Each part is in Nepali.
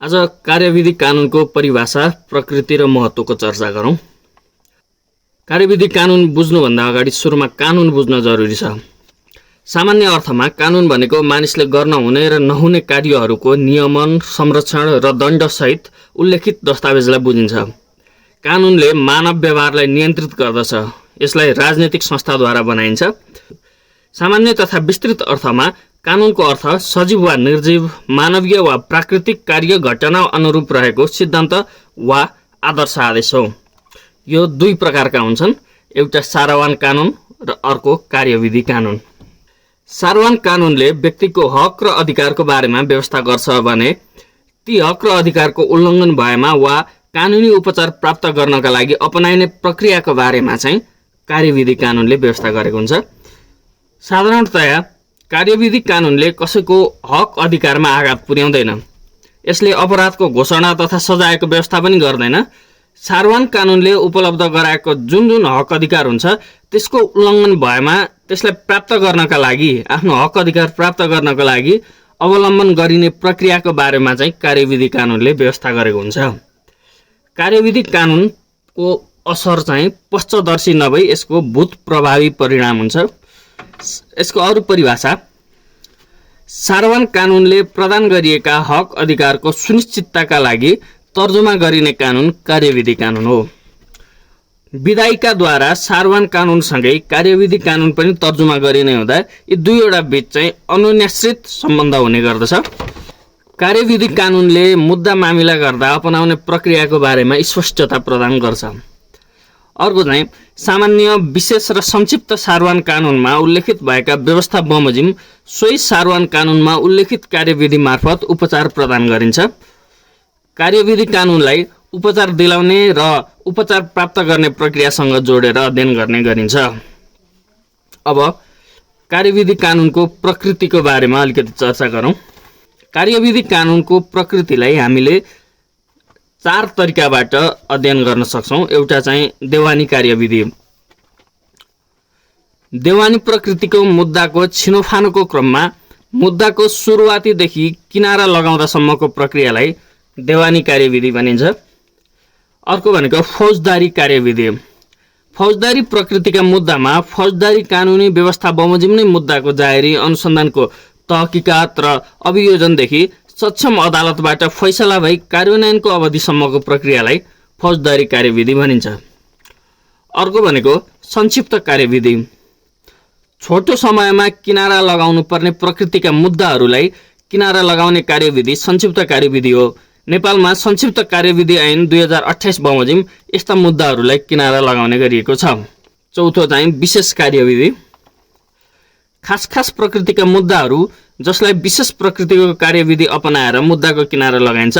आज कार्यविधि कानुनको परिभाषा, प्रकृति र महत्त्वको चर्चा गरौँ। कार्यविधि कानुन बुझ्नुभन्दा अगाडि सुरुमा कानुन बुझ्न जरुरी छ। सामान्य अर्थमा कानुन भनेको मानिसले गर्न हुने र नहुने कार्यहरूको नियमन, संरक्षण र दण्डसहित उल्लेखित दस्तावेजलाई बुझिन्छ। कानुनले मानव व्यवहारलाई नियन्त्रित गर्दछ। यसलाई राजनीतिक संस्थाद्वारा बनाइन्छ। सामान्य तथा विस्तृत अर्थमा कानुनको अर्थ सजीव वा निर्जीव, मानवीय वा प्राकृतिक कार्य घटना अनुरूप रहेको सिद्धान्त वा आदर्श आदेश हो। यो दुई प्रकारका हुन्छन्, एउटा सारवान कानुन र अर्को कार्यविधि कानुन। सारवान कानुनले व्यक्तिको हक र अधिकारको बारेमा व्यवस्था गर्छ भने ती हक र अधिकारको उल्लङ्घन भएमा वा कानुनी उपचार प्राप्त गर्नका लागि अपनाइने प्रक्रियाको बारेमा चाहिँ कार्यविधि कानुनले व्यवस्था गरेको हुन्छ। साधारणतया कार्यविधि कानुनले कसैको हक अधिकारमा आघात पुर्याउँदैन। यसले अपराधको घोषणा तथा सजायको व्यवस्था पनि गर्दैन। सारवान कानुनले उपलब्ध गराएको जुन जुन हक अधिकार हुन्छ त्यसको उल्लङ्घन भएमा त्यसलाई प्राप्त गर्नका लागि, आफ्नो हक अधिकार प्राप्त गर्नका लागि अवलम्बन गरिने प्रक्रियाको बारेमा चाहिँ कार्यविधि कानुनले व्यवस्था गरेको हुन्छ। कार्यविधि कानुनको असर चाहिँ पक्षदर्शी नभई यसको भूत प्रभावी परिणाम हुन्छ। यसको अरू परिभाषा, सारवान कानुनले प्रदान गरिएका हक अधिकारको सुनिश्चितताका लागि तर्जुमा गरिने कानुन कार्यविधि कानुन हो। विधायिकाद्वारा सारवान कानुनसँगै कार्यविधि कानुन पनि तर्जुमा गरिने हुँदा यी दुईवटा बीच चाहिँ अन्योन्याश्रित सम्बन्ध हुने गर्दछ। कार्यविधि कानुनले मुद्दा मामिला गर्दा अपनाउने प्रक्रियाको बारेमा स्पष्टता प्रदान गर्छ। अर्को चाहिँ सामान्य, विशेष र संक्षिप्त सारवान कानुनमा उल्लेखित भएका व्यवस्था बमोजिम सोही सारवान कानुनमा उल्लेखित कार्यविधि मार्फत उपचार प्रदान गरिन्छ। कार्यविधि कानुनलाई उपचार दिलाउने र उपचार प्राप्त गर्ने प्रक्रियासँग जोडेर अध्ययन गर्ने गरिन्छ। अब कार्यविधि कानुनको प्रकृतिको बारेमा अलिकति चर्चा गरौँ। कार्यविधि कानुनको प्रकृतिलाई हामीले चार तरिकाबाट अध्ययन गर्न सक्छौँ। एउटा चाहिँ देवानी कार्यविधि। देवानी प्रकृतिको मुद्दाको छिनोफानोको क्रममा मुद्दाको सुरुवातीदेखि किनारा लगाउँदासम्मको प्रक्रियालाई देवानी कार्यविधि भनिन्छ। अर्को भनेको फौजदारी कार्यविधि। फौजदारी प्रकृतिका मुद्दामा फौजदारी कानुनी व्यवस्था बमोजिम नै मुद्दाको जाहेरी अनुसन्धानको तहकिकात र अभियोजनदेखि सक्षम अदालतबाट फैसला भई कार्यान्वयनको अवधिसम्मको प्रक्रियालाई फौजदारी कार्यविधि भनिन्छ। अर्को भनेको संक्षिप्त कार्यविधि। छोटो समयमा किनारा लगाउनु पर्ने प्रकृतिका मुद्दाहरूलाई किनारा लगाउने कार्यविधि संक्षिप्त कार्यविधि हो। नेपालमा संक्षिप्त कार्यविधि ऐन 2028 बमोजिम यस्ता मुद्दाहरूलाई किनारा लगाउने गरिएको छ। चौथो चाहिँ विशेष कार्यविधि। खास प्रकृतिका मुद्दाहरू जसलाई विशेष प्रकृतिको कार्यविधि अपनाएर मुद्दाको किनारा लगाइन्छ,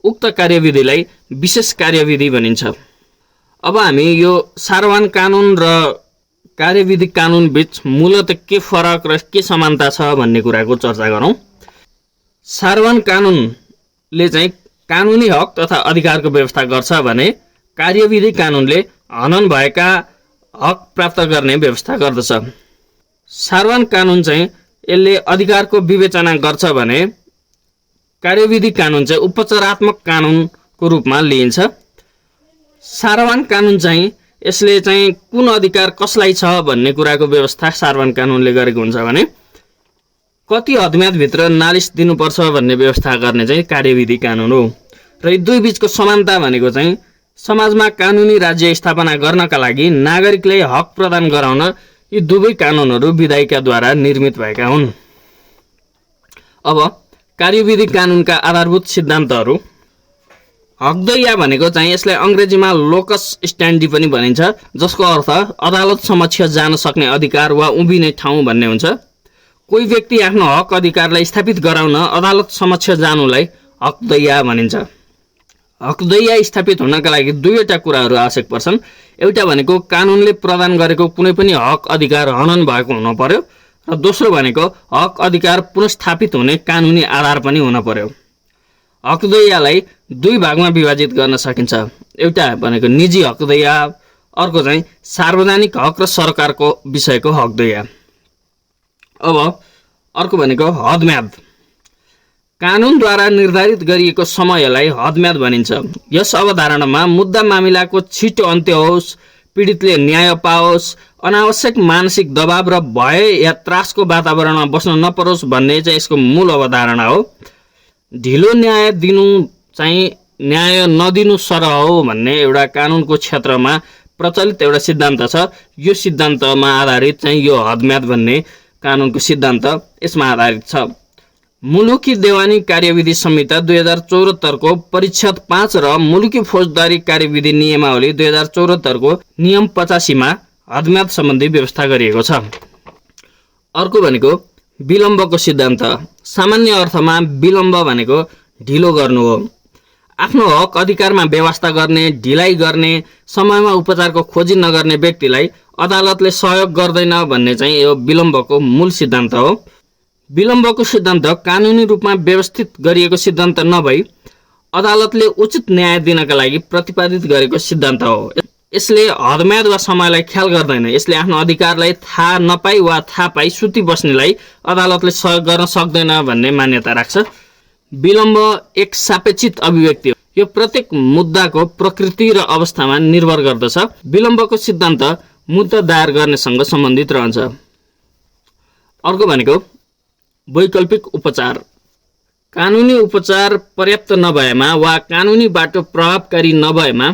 उक्त कार्यविधिलाई विशेष कार्यविधि भनिन्छ। अब हामी यो सारवान कानुन र कार्यविधि कानुन बीच मूलतः के फरक र के समानता छ भन्ने कुराको चर्चा गरौँ। सारवान कानुनले चाहिँ कानुनी हक तथा अधिकारको व्यवस्था गर्छ भने कार्यविधि कानुनले हनन भएका हक प्राप्त गर्ने व्यवस्था गर्दछ। सारवान कानुन चाहिँ यसले अधिकारको विवेचना गर्छ भने कार्यविधि कानुन चाहिँ उपचारात्मक कानुनको रूपमा लिइन्छ। सारवान कानुन चाहिँ यसले चाहिँ कुन अधिकार कसलाई छ भन्ने कुराको व्यवस्था सारवान कानुनले गरेको हुन्छ भने कति हदम्यादभित्र नालिस दिनुपर्छ भन्ने व्यवस्था गर्ने चाहिँ कार्यविधि कानुन हो। र यी दुई बीचको समानता भनेको चाहिँ समाजमा कानुनी राज्य स्थापना गर्नका लागि नागरिकलाई हक प्रदान गराउन यी दुवै कानुनहरू विधायिकाद्वारा निर्मित भएका हुन्। अब कार्यविधि कानुनका आधारभूत सिद्धान्तहरू। हकदैया भनेको चाहिँ यसलाई अङ्ग्रेजीमा लोकस स्ट्यान्डी पनि भनिन्छ, जसको अर्थ अदालत समक्ष जान सक्ने अधिकार वा उभिने ठाउँ भन्ने हुन्छ। कोही व्यक्ति आफ्नो हक अधिकारलाई स्थापित गराउन अदालत समक्ष जानुलाई हकदैया भनिन्छ। हकदैया स्थापित हुनका लागि दुईवटा कुराहरू आवश्यक पर्छन्। एउटा भनेको कानुनले प्रदान गरेको कुनै पनि हक अधिकार हनन भएको हुन पर्यो र दोस्रो भनेको हक अधिकार पुनर्स्थापित हुने कानुनी आधार पनि हुन पर्यो। हकदैयालाई दुई भागमा विभाजित गर्न सकिन्छ। एउटा भनेको निजी हकदैया, अर्को चाहिँ सार्वजनिक हक र सरकारको विषयको हकदैया। अब अर्को भनेको हदम्याद। कानुनद्वारा निर्धारित गरिएको समयलाई हदम्याद भनिन्छ। यस अवधारणामा मुद्दा मामिलाको छिटो अन्त्य होस्, पीडितले न्याय पाओस्, अनावश्यक मानसिक दबाव र भय या त्रासको वातावरणमा बस्न नपरोस् भन्ने चाहिँ यसको मूल अवधारणा हो। ढिलो न्याय दिनु चाहिँ न्याय नदिनु सरह हो भन्ने एउटा कानुनको क्षेत्रमा प्रचलित एउटा सिद्धान्त छ। यो सिद्धान्तमा आधारित चाहिँ यो हदम्याद भन्ने कानुनको सिद्धान्त यसमा आधारित छ। मुलुकी देवानी कार्यविधि संहिता 2074 को परिच्छेद 5 र मुलुकी फौजदारी कार्यविधि नियमावली 2074 को नियम 85 मा हदम्याद सम्बन्धी व्यवस्था गरिएको छ। अर्को भनेको विलम्बको सिद्धान्त। सामान्य अर्थमा विलम्ब भनेको ढिलो गर्नु हो। आफ्नो हक अधिकारमा व्यवस्था गर्ने, ढिलाइ गर्ने, समयमा उपचारको खोजी नगर्ने व्यक्तिलाई अदालतले सहयोग गर्दैन भन्ने चाहिँ यो विलम्बको मूल सिद्धान्त हो। विलम्बको सिद्धान्त कानुनी रूपमा व्यवस्थित गरिएको सिद्धान्त नभई अदालतले उचित न्याय दिनका लागि प्रतिपादित गरेको सिद्धान्त हो। यसले हदम्याद वा समयलाई ख्याल गर्दैन। यसले आफ्नो अधिकारलाई थाहा नपाई वा थाहा पाई सुती बस्नेलाई अदालतले सहयोग गर्न सक्दैन भन्ने मान्यता राख्छ। विलम्ब एक सापेक्षित अभिव्यक्ति हो। यो प्रत्येक मुद्दाको प्रकृति र अवस्थामा निर्भर गर्दछ। विलम्बको सिद्धान्त मुद्दा दायर गर्नेसँग सम्बन्धित रहन्छ। अर्को भनेको वैकल्पिक उपचार। कानुनी उपचार पर्याप्त नभएमा वा कानुनी बाटो प्रभावकारी नभएमा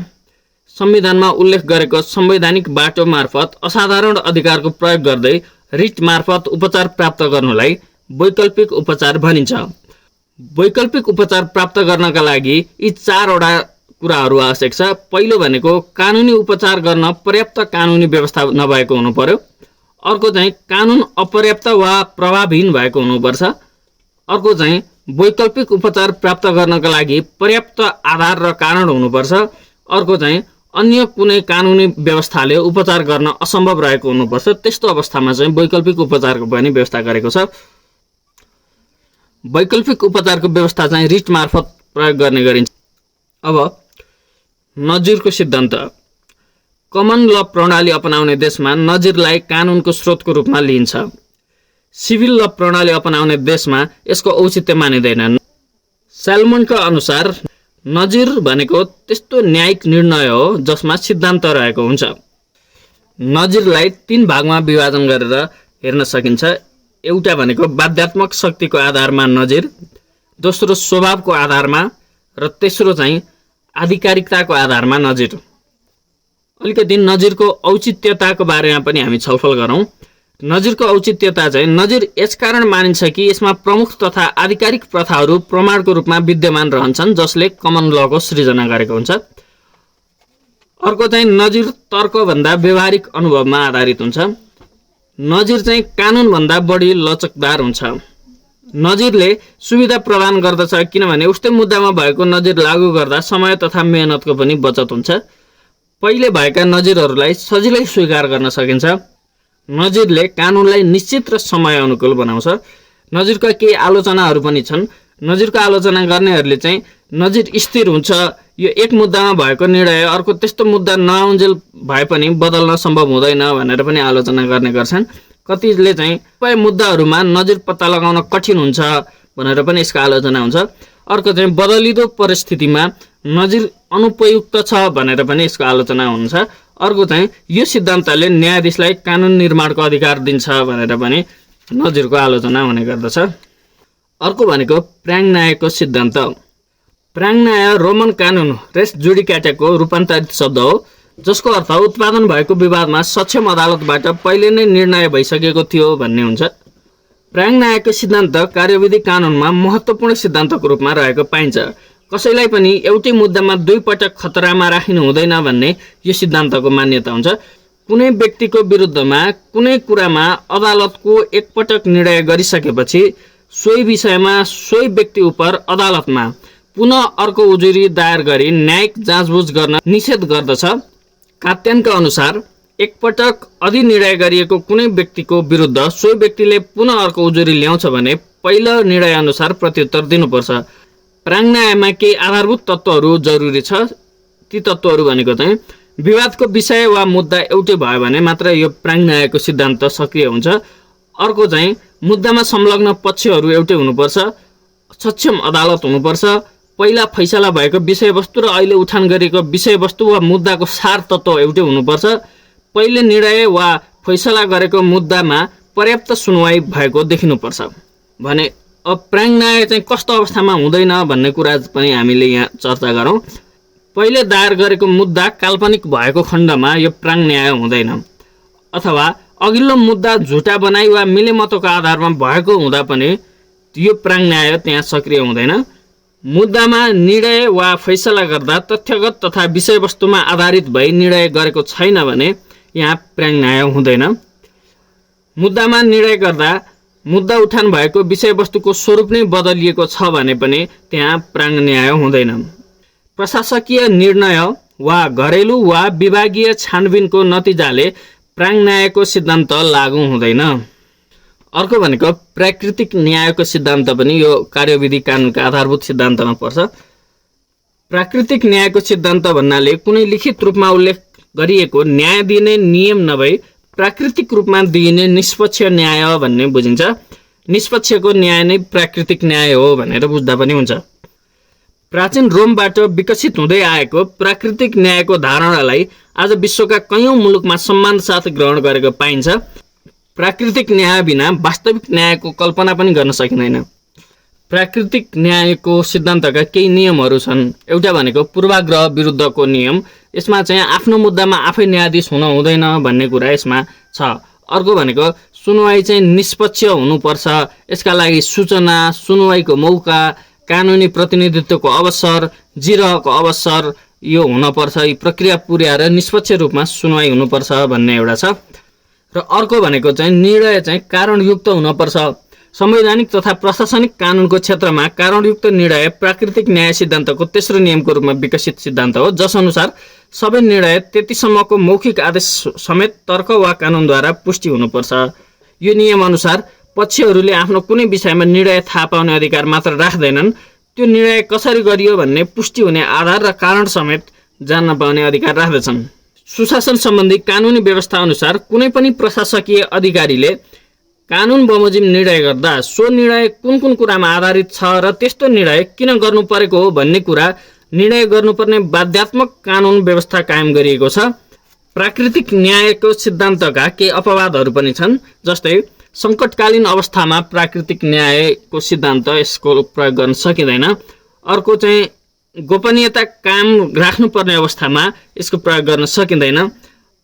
संविधानमा उल्लेख गरेको संवैधानिक बाटो मार्फत असाधारण अधिकारको प्रयोग गर्दै रिट मार्फत उपचार प्राप्त गर्नुलाई वैकल्पिक उपचार भनिन्छ। वैकल्पिक उपचार प्राप्त गर्नका लागि यी 4 वटा कुराहरू आवश्यक छ। पहिलो भनेको कानुनी उपचार गर्न पर्याप्त कानुनी व्यवस्था नभएको हुनु पर्यो। अर्को चाहिँ कानुन अपर्याप्त वा प्रभावहीन भएको हुनुपर्छ। अर्को चाहिँ वैकल्पिक उपचार प्राप्त गर्नका लागि पर्याप्त आधार र कारण हुनुपर्छ। अर्को चाहिँ अन्य कुनै कानुनी व्यवस्थाले उपचार गर्न असम्भव रहेको हुनुपर्छ। त्यस्तो अवस्थामा चाहिँ वैकल्पिक उपचारको पनि व्यवस्था गरेको छ। वैकल्पिक उपचारको व्यवस्था चाहिँ रिट मार्फत प्रयोग गर्ने गरिन्छ। अब नजिरको सिद्धान्त। कमन ल प्रणाली अपनाउने देशमा नजिरलाई कानुनको स्रोतको रूपमा लिइन्छ। सिभिल ल प्रणाली अपनाउने देशमा यसको औचित्य मानिँदैन। सैलमनको अनुसार नजिर भनेको त्यस्तो न्यायिक निर्णय हो जसमा सिद्धान्त रहेको हुन्छ। नजिरलाई 3 भागमा विभाजन गरेर हेर्न सकिन्छ। एउटा भनेको बाध्यात्मक शक्तिको आधारमा नजिर, दोस्रो स्वभावको आधारमा र तेस्रो चाहिँ आधिकारिकताको आधारमा नजिर। अलिकति नजिरको औचित्यताको बारेमा पनि हामी छलफल गरौँ। नजिरको औचित्यता चाहिँ नजिर यसकारण मानिन्छ कि यसमा प्रमुख तथा आधिकारिक प्रथाहरू प्रमाणको रूपमा विद्यमान रहन्छन् जसले कमन लको सृजना गरेको हुन्छ। अर्को चाहिँ नजिर तर्कभन्दा व्यवहारिक अनुभवमा आधारित हुन्छ। नजिर चाहिँ कानुनभन्दा बढी लचकदार हुन्छ। नजिरले सुविधा प्रदान गर्दछ किनभने उस्तै मुद्दामा भएको नजिर लागू गर्दा समय तथा मेहनतको पनि बचत हुन्छ। पहिले भएका नजिरहरूलाई सजिलै स्वीकार गर्न सकिन्छ। नजिरले कानुनलाई निश्चित र समय अनुकूल बनाउँछ। नजिरका केही आलोचनाहरू पनि छन्। नजिरको आलोचना गर्नेहरूले चाहिँ नजिर स्थिर हुन्छ, यो एक मुद्दामा भएको निर्णय अर्को त्यस्तो मुद्दा नआउन्जेल भए पनि बदल्न सम्भव हुँदैन भनेर पनि आलोचना गर्ने गर्छन्। कतिले चाहिँ कतिपय मुद्दाहरूमा नजिर पत्ता लगाउन कठिन हुन्छ भनेर पनि यसको आलोचना हुन्छ। अर्को चाहिँ बदलिदो परिस्थितिमा नजिर अनुपयुक्त छ भनेर पनि यसको आलोचना हुन्छ। अर्को चाहिँ यो सिद्धान्तले न्यायाधीशलाई कानुन निर्माणको अधिकार दिन्छ भनेर पनि नजिरको आलोचना हुने गर्दछ। अर्को भनेको प्राङ्नायको सिद्धान्त। प्राङ्नाय रोमन कानुन रेस जुडिकाटाको रूपान्तरित शब्द हो जसको अर्थ उत्पादन भएको विवादमा सक्षम अदालतबाट पहिले नै निर्णय भइसकेको थियो भन्ने हुन्छ। प्राङ्नायको सिद्धान्त कार्यविधि कानुनमा महत्त्वपूर्ण सिद्धान्तको रूपमा रहेको पाइन्छ। कसैलाई पनि एउटै मुद्दामा 2 पटक खतरामा राखिनु हुँदैन भन्ने यो सिद्धान्तको मान्यता हुन्छ। कुनै व्यक्तिको विरुद्धमा कुनै कुरामा अदालतको एकपटक निर्णय गरिसकेपछि सोही विषयमा सोही व्यक्ति उप अदालतमा पुनः अर्को उजुरी दायर गरी न्यायिक जाँचबुझ गर्न निषेध गर्दछ। कात्यानका अनुसार एकपटक अधिनिर्णय गरिएको कुनै व्यक्तिको विरुद्ध सोही व्यक्तिले पुनः अर्को उजुरी ल्याउँछ भने पहिलो निर्णय अनुसार प्रत्युत्तर दिनुपर्छ। प्राङ्नायमा केही आधारभूत तत्त्वहरू जरुरी छ। ती तत्त्वहरू भनेको चाहिँ विवादको विषय वा मुद्दा एउटै भयो भने मात्र यो प्राङ्नायको सिद्धान्त सक्रिय हुन्छ। अर्को चाहिँ मुद्दामा संलग्न पक्षहरू एउटै हुनुपर्छ। सक्षम अदालत हुनुपर्छ। पहिला फैसला भएको विषयवस्तु र अहिले उठान गरिएको विषयवस्तु वा मुद्दाको सार तत्त्व एउटै हुनुपर्छ। पहिले निर्णय वा फैसला गरेको मुद्दामा पर्याप्त सुनवाई भएको देखिनुपर्छ भने अब प्राङ न्याय चाहिँ कस्तो अवस्थामा हुँदैन भन्ने कुरा पनि हामीले यहाँ चर्चा गरौँ। पहिले दायर गरेको मुद्दा काल्पनिक भएको खण्डमा यो प्राङ न्याय हुँदैन, अथवा अघिल्लो मुद्दा झुटा बनाई वा मिलेमतोको आधारमा भएको हुँदा पनि यो प्राङ न्याय त्यहाँ सक्रिय हुँदैन। मुद्दामा निर्णय वा फैसला गर्दा तथ्यगत तथा विषयवस्तुमा आधारित भई निर्णय गरेको छैन भने यहाँ प्राङ न्याय हुँदैन। मुद्दामा निर्णय गर्दा मुद्दा उठान भएको विषयवस्तुको स्वरूप नै बदलिएको छ भने पनि त्यहाँ प्राङ न्याय हुँदैन। प्रशासकीय निर्णय वा घरेलु वा विभागीय छानबिनको नतिजाले प्राङ न्यायको सिद्धान्त लागू हुँदैन। अर्को भनेको प्राकृतिक न्यायको सिद्धान्त पनि यो कार्यविधि कानुनका आधारभूत सिद्धान्तमा पर्छ। प्राकृतिक न्यायको सिद्धान्त भन्नाले कुनै लिखित रूपमा उल्लेख गरिएको न्याय दिने नियम नभई प्राकृतिक रूपमा दिइने निष्पक्ष न्याय भन्ने बुझिन्छ। निष्पक्षको न्याय नै प्राकृतिक न्याय हो भनेर बुझ्दा पनि हुन्छ। प्राचीन रोमबाट विकसित हुँदै आएको प्राकृतिक न्यायको धारणालाई आज विश्वका कैयौँ मुलुकमा सम्मान साथ ग्रहण गरेको पाइन्छ। प्राकृतिक न्याय बिना वास्तविक न्यायको कल्पना पनि गर्न सकिँदैन। प्राकृतिक न्यायको सिद्धान्तका केही नियमहरू छन्। एउटा भनेको पूर्वाग्रह विरुद्धको नियम। यसमा चाहिँ आफ्नो मुद्दामा आफै न्यायाधीश हुन हुँदैन भन्ने कुरा यसमा छ। अर्को भनेको सुनवाई चाहिँ निष्पक्ष हुनुपर्छ। यसका लागि सूचना, सुनवाईको मौका, कानुनी प्रतिनिधित्वको अवसर, जिरहको अवसर यो हुनपर्छ। यी प्रक्रिया पुर्याएर निष्पक्ष रूपमा सुनवाई हुनुपर्छ भन्ने एउटा छ। र अर्को भनेको चाहिँ निर्णय चाहिँ कारणयुक्त हुनपर्छ। संवैधानिक तथा प्रशासनिक कानुनको क्षेत्रमा कारणयुक्त निर्णय प्राकृतिक न्याय सिद्धान्तको तेस्रो नियमको रूपमा विकसित सिद्धान्त हो, जसअनुसार सबै निर्णय त्यतिसम्मको मौखिक आदेश समेत तर्क वा कानुनद्वारा पुष्टि हुनुपर्छ। यो नियमअनुसार पक्षहरूले आफ्नो कुनै विषयमा निर्णय थाहा पाउने अधिकार मात्र राख्दैनन्, त्यो निर्णय कसरी गरियो भन्ने पुष्टि हुने आधार र कारण समेत जान्न पाउने अधिकार राख्दछन्। सुशासन सम्बन्धी कानुनी व्यवस्था अनुसार कुनै पनि प्रशासकीय अधिकारीले कानुन बमोजिम निर्णय गर्दा सो निर्णय कुन कुन कुरामा आधारित छ र त्यस्तो निर्णय किन गर्नु परेको हो भन्ने कुरा निर्णय गर्नुपर्ने बाध्यात्मक कानुन व्यवस्था कायम गरिएको छ। प्राकृतिक न्यायको सिद्धान्तका केही अपवादहरू पनि छन्, जस्तै सङ्कटकालीन अवस्थामा प्राकृतिक न्यायको सिद्धान्त यसको प्रयोग गर्न सकिँदैन। अर्को चाहिँ गोपनीयता कायम राख्नुपर्ने अवस्थामा यसको प्रयोग गर्न सकिँदैन।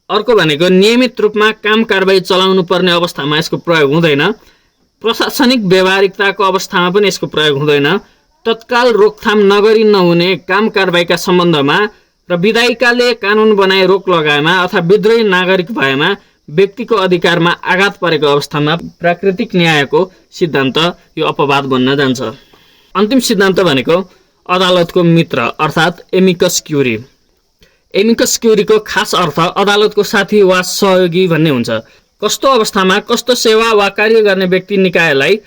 अर्को भनेको नियमित रूपमा काम कारबाही चलाउनु पर्ने अवस्थामा यसको प्रयोग हुँदैन। प्रशासनिक व्यवहारिकताको अवस्थामा पनि यसको प्रयोग हुँदैन। तत्काल रोकथाम नगरी नहुने काम कारबाहीका सम्बन्धमा र विधायिकाले कानुन बनाई रोक लगाएमा अथवा विद्रोही नागरिक भएमा व्यक्तिको अधिकारमा आघात परेको अवस्थामा प्राकृतिक न्यायको सिद्धान्त यो अपवाद बन्न जान्छ। अन्तिम सिद्धान्त भनेको अदालतको मित्र अर्थात् एमिकस क्युरी। एमिकस क्युरीको खास अर्थ अदालतको साथी वा सहयोगी भन्ने हुन्छ। कस्तो अवस्थामा कस्तो सेवा वा कार्य गर्ने व्यक्ति निकायलाई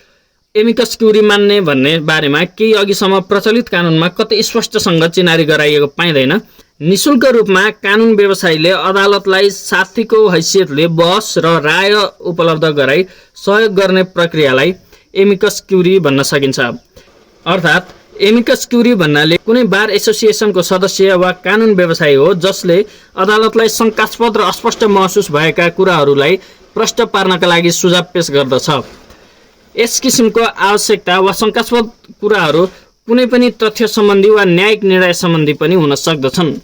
एमिकस क्युरी मान्ने भन्ने बारेमा केही अघिसम्म प्रचलित कानुनमा कतै स्पष्टसँग चिनारी गराइएको पाइँदैन। निशुल्क रूपमा कानुन व्यवसायीले अदालतलाई साथीको हैसियतले बहस र राय उपलब्ध गराई सहयोग गर्ने प्रक्रियालाई एमिकस क्युरी भन्न सकिन्छ। अर्थात् एमिकस क्युरी भन्नाले कुनै बार एसोसिएसनको सदस्य वा कानुन व्यवसायी हो जसले अदालतलाई शङ्कास्पद र अस्पष्ट महसुस भएका कुराहरूलाई प्रष्ट पार्नका लागि सुझाव पेश गर्दछ। यस किसिमको आवश्यकता वा शङ्कास्पद कुराहरू कुनै पनि तथ्य सम्बन्धी वा न्यायिक निर्णय सम्बन्धी पनि हुन सक्दछन्।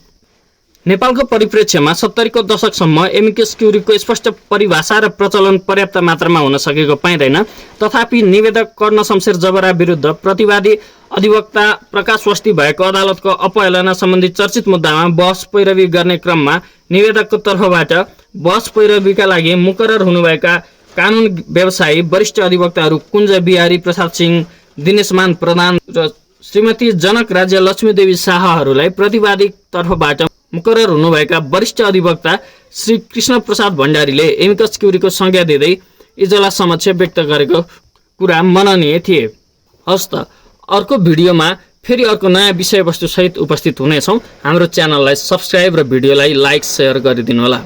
नेपालको परिप्रेक्ष्यमा 70को दशकसम्म एमिकस क्युरीको स्पष्ट परिभाषा र प्रचलन पर्याप्त मात्रामा हुन सकेको पाइँदैन। तथापि निवेदक कर्ण शमशेर जबरा विरुद्ध प्रतिवादी अधिवक्ता प्रकाश वस्ती भएको अदालतको अपहेलना सम्बन्धी चर्चित मुद्दामा बहस पैरवी गर्ने क्रममा निवेदकको तर्फबाट बहस पैरवीका लागि मुकरर हुनुभएका कानुन व्यवसायी वरिष्ठ अधिवक्ताहरू कुञ्ज बिहारी प्रसाद सिंह, दिनेशमान प्रधान र श्रीमती जनक राज्य लक्ष्मीदेवी शाहहरूलाई प्रतिवादी तर्फबाट मुकरर हुनुभएका वरिष्ठ अधिवक्ता श्री कृष्ण प्रसाद भण्डारीले एमिकस क्युरीको संज्ञा दिँदै इजलास समक्ष व्यक्त गरेको कुरा मननीय थिए। हस् त अर्को भिडियोमा फेरि अर्को नयाँ विषयवस्तु सहित उपस्थित हुनेछौँ। हाम्रो च्यानललाई सब्स्क्राइब र भिडियोलाई लाइक सेयर गरिदिनु होला।